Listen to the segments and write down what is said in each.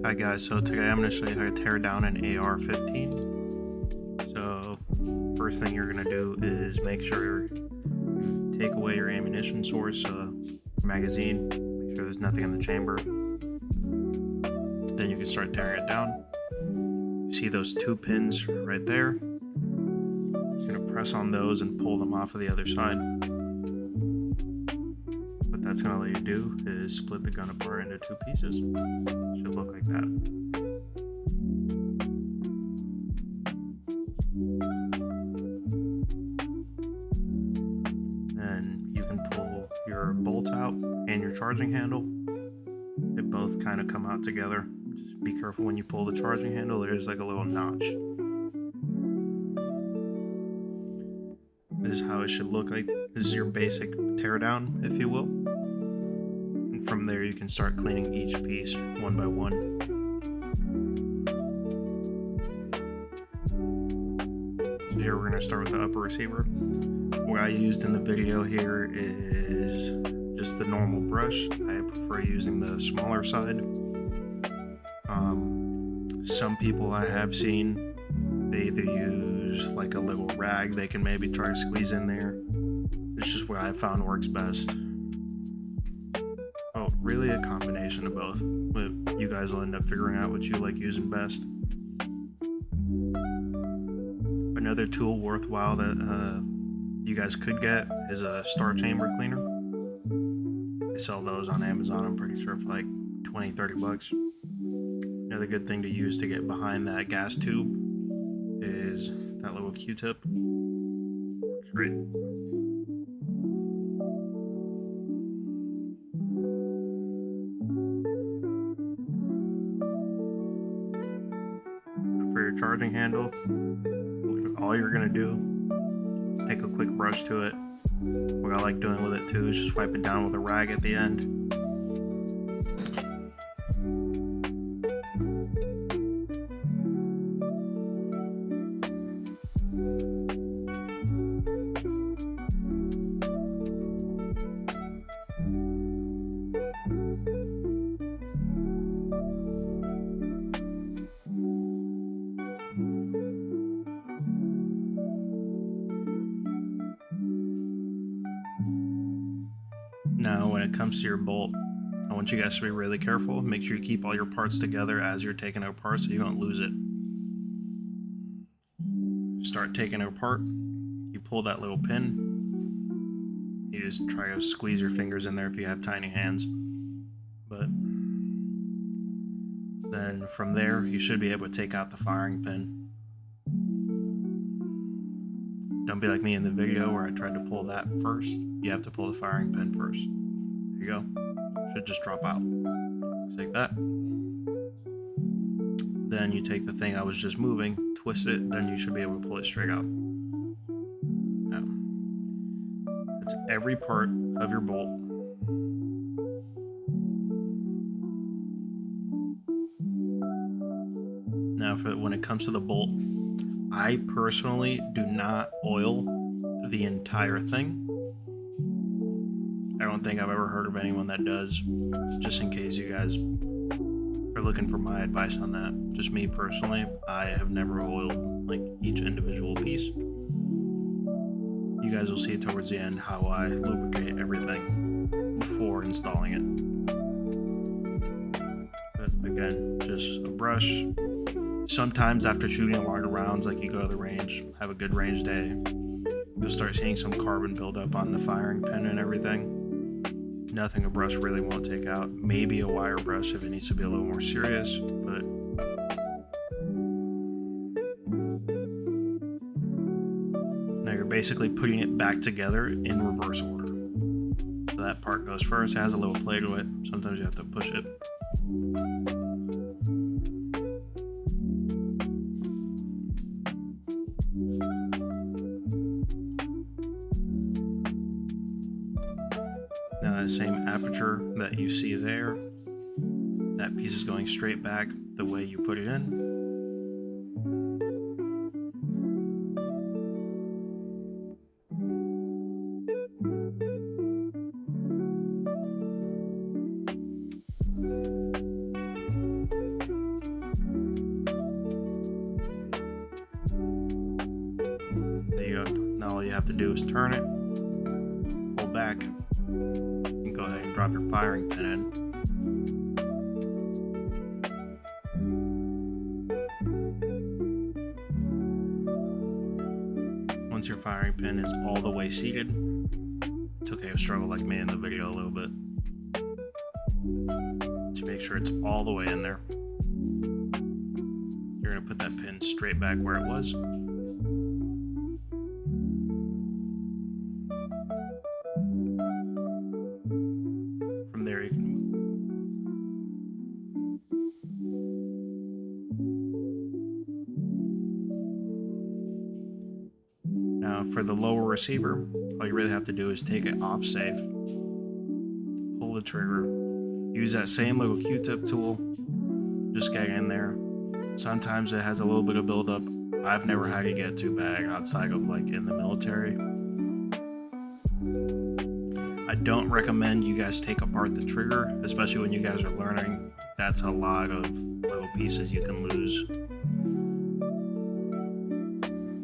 Hi guys, so today I'm going to show you how to tear down an AR-15. So first thing you're going to do is make sure you take away your ammunition source, magazine, make sure there's nothing in the chamber. Then you can start tearing it down. You see those two pins right there? You're going to press on those and pull them off of the other side. What that's going to let you do is split the gun apart into two pieces. It should look like that. Then you can pull your bolt out and your charging handle. They both kind of come out together. Just be careful when you pull the charging handle, there's like a little notch. This is how it should look like. This is your basic teardown, if you will. And from there you can start cleaning each piece one by one. So here we're going to start with the upper receiver. What I used in the video here is just the normal brush. I prefer using the smaller side. Some people I have seen, they either use like a little rag they can maybe try to squeeze in there. It's just what I found works best. Oh, really a combination of both. But you guys will end up figuring out what you like using best. Another tool worthwhile that you guys could get is a star chamber cleaner. They sell those on Amazon, I'm pretty sure, for like 20-30 bucks. Another good thing to use to get behind that gas tube is that little Q-tip. Works great. For your charging handle, all you're gonna do is take a quick brush to it. What I like doing with it too is just wipe it down with a rag at the end. Now, when it comes to your bolt, I want you guys to be really careful. Make sure you keep all your parts together as you're taking it apart so you don't lose it. Start taking it apart. You pull that little pin. You just try to squeeze your fingers in there if you have tiny hands. But then from there, you should be able to take out the firing pin. Don't be like me in the video where I tried to pull that first. You have to pull the firing pin first. There you go. Should just drop out. Just like that. Then you take the thing I was just moving, twist it, then you should be able to pull it straight out. Now, that's every part of your bolt. Now, when it comes to the bolt, I personally do not oil the entire thing. I don't think I've ever heard of anyone that does, just in case you guys are looking for my advice on that. Just me personally, I have never oiled like each individual piece. You guys will see towards the end how I lubricate everything before installing it. But again, just a brush. Sometimes after shooting a lot of rounds, like you go to the range, have a good range day, you'll start seeing some carbon build up on the firing pin and everything. Nothing a brush really won't take out. Maybe a wire brush if it needs to be a little more serious, but now you're basically putting it back together in reverse order. So that part goes first, it has a little play to it. Sometimes you have to push it. Now that same aperture that you see there, that piece is going straight back the way you put it in. you have to do is turn it, pull back, and go ahead and drop your firing pin in. Once your firing pin is all the way seated, it's okay to struggle like me in the video a little bit. To make sure it's all the way in there, you're going to put that pin straight back where it was. From there you can Now for the lower receiver, all you really have to do is take it off safe, pull the trigger, use that same little Q-tip tool, just get in there. Sometimes it has a little bit of buildup. I've never had to get too bad outside of like in the military. I don't recommend you guys take apart the trigger, especially when you guys are learning. That's a lot of little pieces you can lose.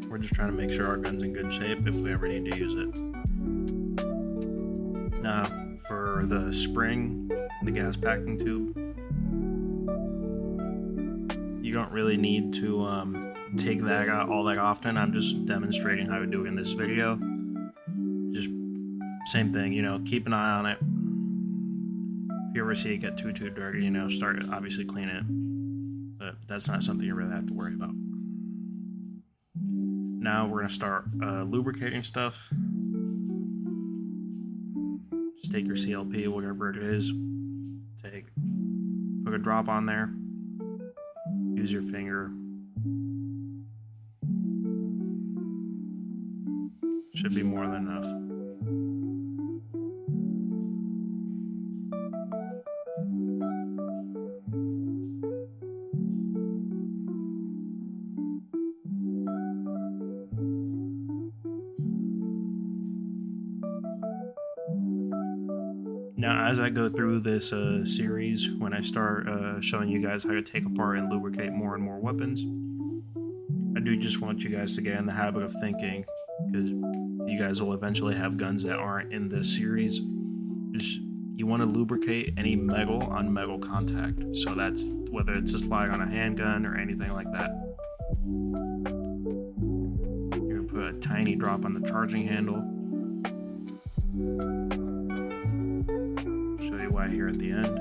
We're just trying to make sure our gun's in good shape if we ever need to use it. Now, for the spring, the gas packing tube, you don't really need to take that out all that often. I'm just demonstrating how to do it in this video. Just same thing, you know, keep an eye on it. If you ever see it get too dirty, you know, start obviously clean it. But that's not something you really have to worry about. Now we're gonna start lubricating stuff. Just take your CLP, whatever it is. Put a drop on there. Use your finger. Should be more than enough. Now, as I go through this series, when I start showing you guys how to take apart and lubricate more and more weapons, I do just want you guys to get in the habit of thinking, because you guys will eventually have guns that aren't in this series. You want to lubricate any metal on metal contact. So that's whether it's a slide on a handgun or anything like that. You're going to put a tiny drop on the charging handle. Show you why here at the end,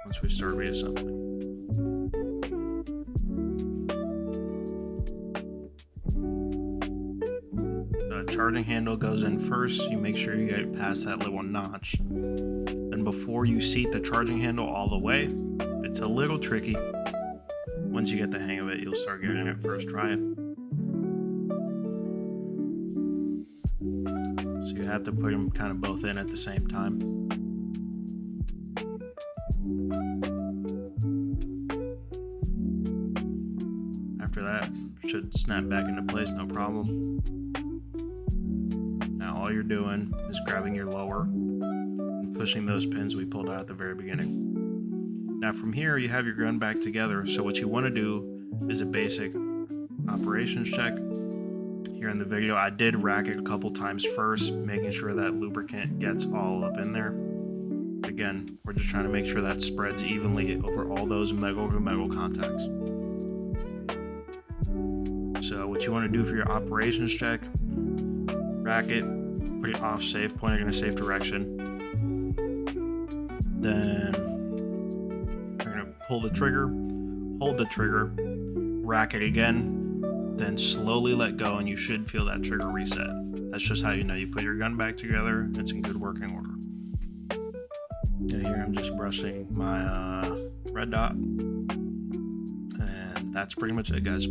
once we start reassembling. The charging handle goes in first. You make sure you get past that little notch. Then before you seat the charging handle all the way, it's a little tricky. Once you get the hang of it, you'll start getting it first try. So you have to put them kind of both in at the same time. After that, it should snap back into place, no problem. Now all you're doing is grabbing your lower and pushing those pins we pulled out at the very beginning. Now from here, you have your gun back together. So what you want to do is a basic operations check. Here in the video, I did rack it a couple times first, making sure that lubricant gets all up in there. Again, we're just trying to make sure that spreads evenly over all those metal to metal contacts. So what you want to do for your operations check, rack it, put it off safe, point it in a safe direction. Then you're going to pull the trigger, hold the trigger, rack it again, then slowly let go, and you should feel that trigger reset. That's just how you know you put your gun back together. It's in good working order. And here I'm just brushing my red dot, and that's pretty much it, guys.